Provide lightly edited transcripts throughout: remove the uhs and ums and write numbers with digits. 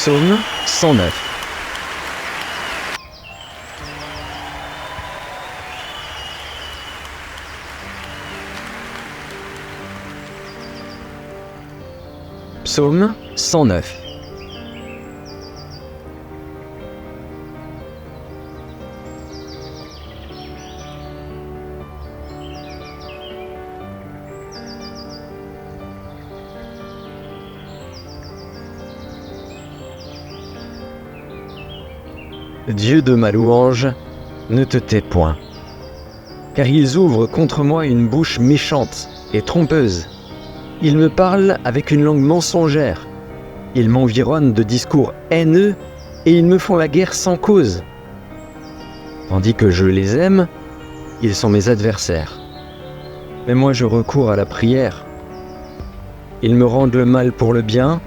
Psaume 109. Psaume 109. Dieu de ma louange, ne te tais point, car ils ouvrent contre moi une bouche méchante et trompeuse. Ils me parlent avec une langue mensongère. Ils m'environnent de discours haineux et ils me font la guerre sans cause. Tandis que je les aime, ils sont mes adversaires. Mais moi je recours à la prière. Ils me rendent le mal pour le bien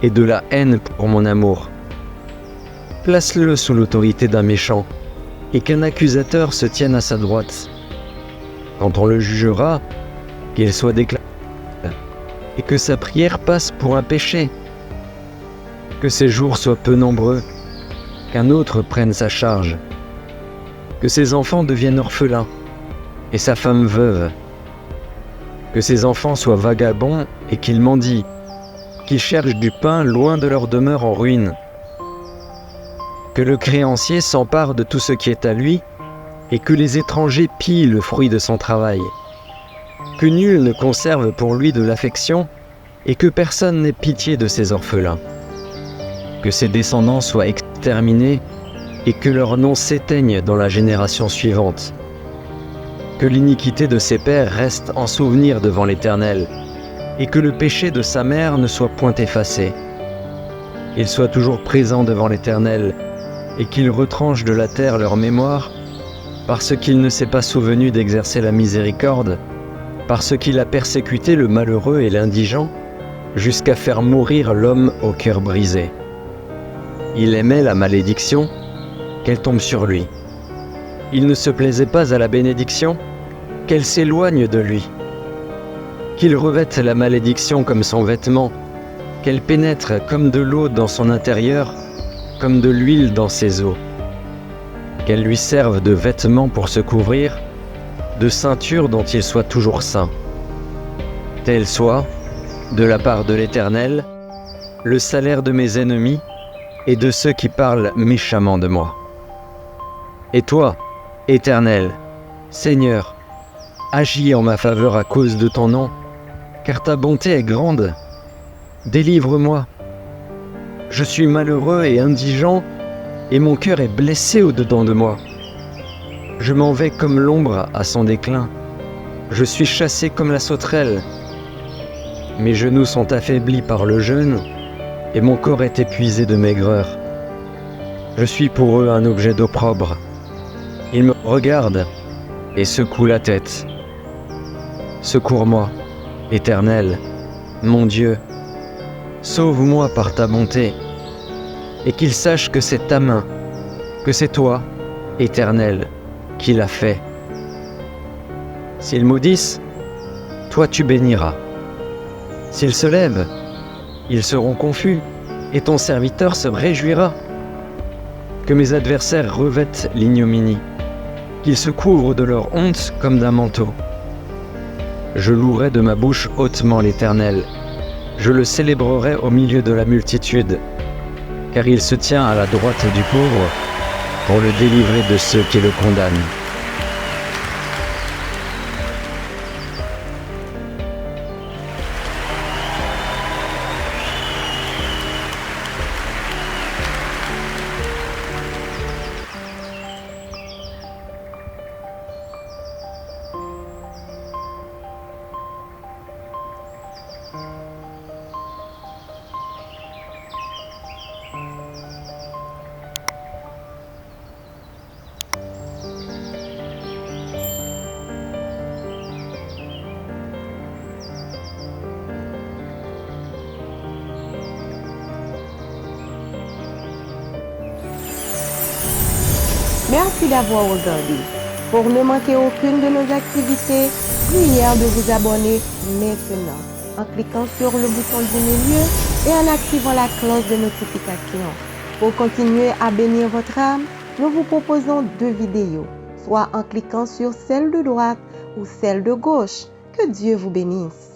et de la haine pour mon amour. Place-le sous l'autorité d'un méchant, et qu'un accusateur se tienne à sa droite. Quand on le jugera, qu'il soit déclaré, et que sa prière passe pour un péché. Que ses jours soient peu nombreux, qu'un autre prenne sa charge. Que ses enfants deviennent orphelins, et sa femme veuve. Que ses enfants soient vagabonds et qu'ils mendient, qu'ils cherchent du pain loin de leur demeure en ruine. Que le créancier s'empare de tout ce qui est à lui, et que les étrangers pillent le fruit de son travail. Que nul ne conserve pour lui de l'affection, et que personne n'ait pitié de ses orphelins. Que ses descendants soient exterminés, et que leur nom s'éteigne dans la génération suivante. Que l'iniquité de ses pères reste en souvenir devant l'Éternel, et que le péché de sa mère ne soit point effacé. Qu'il soit toujours présent devant l'Éternel, et qu'il retranche de la terre leur mémoire, parce qu'il ne s'est pas souvenu d'exercer la miséricorde, parce qu'il a persécuté le malheureux et l'indigent, jusqu'à faire mourir l'homme au cœur brisé. Il aimait la malédiction, qu'elle tombe sur lui. Il ne se plaisait pas à la bénédiction, qu'elle s'éloigne de lui. Qu'il revête la malédiction comme son vêtement, qu'elle pénètre comme de l'eau dans son intérieur, comme de l'huile dans ses os. Qu'elle lui serve de vêtements pour se couvrir, de ceinture dont il soit toujours saint. Tel soit, de la part de l'Éternel, le salaire de mes ennemis et de ceux qui parlent méchamment de moi. Et toi, Éternel, Seigneur, agis en ma faveur à cause de ton nom, car ta bonté est grande. Délivre-moi. Je suis malheureux et indigent, et mon cœur est blessé au-dedans de moi. Je m'en vais comme l'ombre à son déclin. Je suis chassé comme la sauterelle. Mes genoux sont affaiblis par le jeûne, et mon corps est épuisé de maigreur. Je suis pour eux un objet d'opprobre. Ils me regardent et secouent la tête. Secours-moi, Éternel, mon Dieu. Sauve-moi par ta bonté, et qu'ils sachent que c'est ta main, que c'est toi, Éternel, qui l'a fait. S'ils maudissent, toi tu béniras. S'ils se lèvent, ils seront confus, et ton serviteur se réjouira. Que mes adversaires revêtent l'ignominie, qu'ils se couvrent de leur honte comme d'un manteau. Je louerai de ma bouche hautement l'Éternel. Je le célébrerai au milieu de la multitude, car il se tient à la droite du pauvre pour le délivrer de ceux qui le condamnent. Merci d'avoir regardé. Pour ne manquer aucune de nos activités, prière de vous abonner maintenant en cliquant sur le bouton du milieu et en activant la cloche de notification. Pour continuer à bénir votre âme, nous vous proposons 2 vidéos, soit en cliquant sur celle de droite ou celle de gauche. Que Dieu vous bénisse.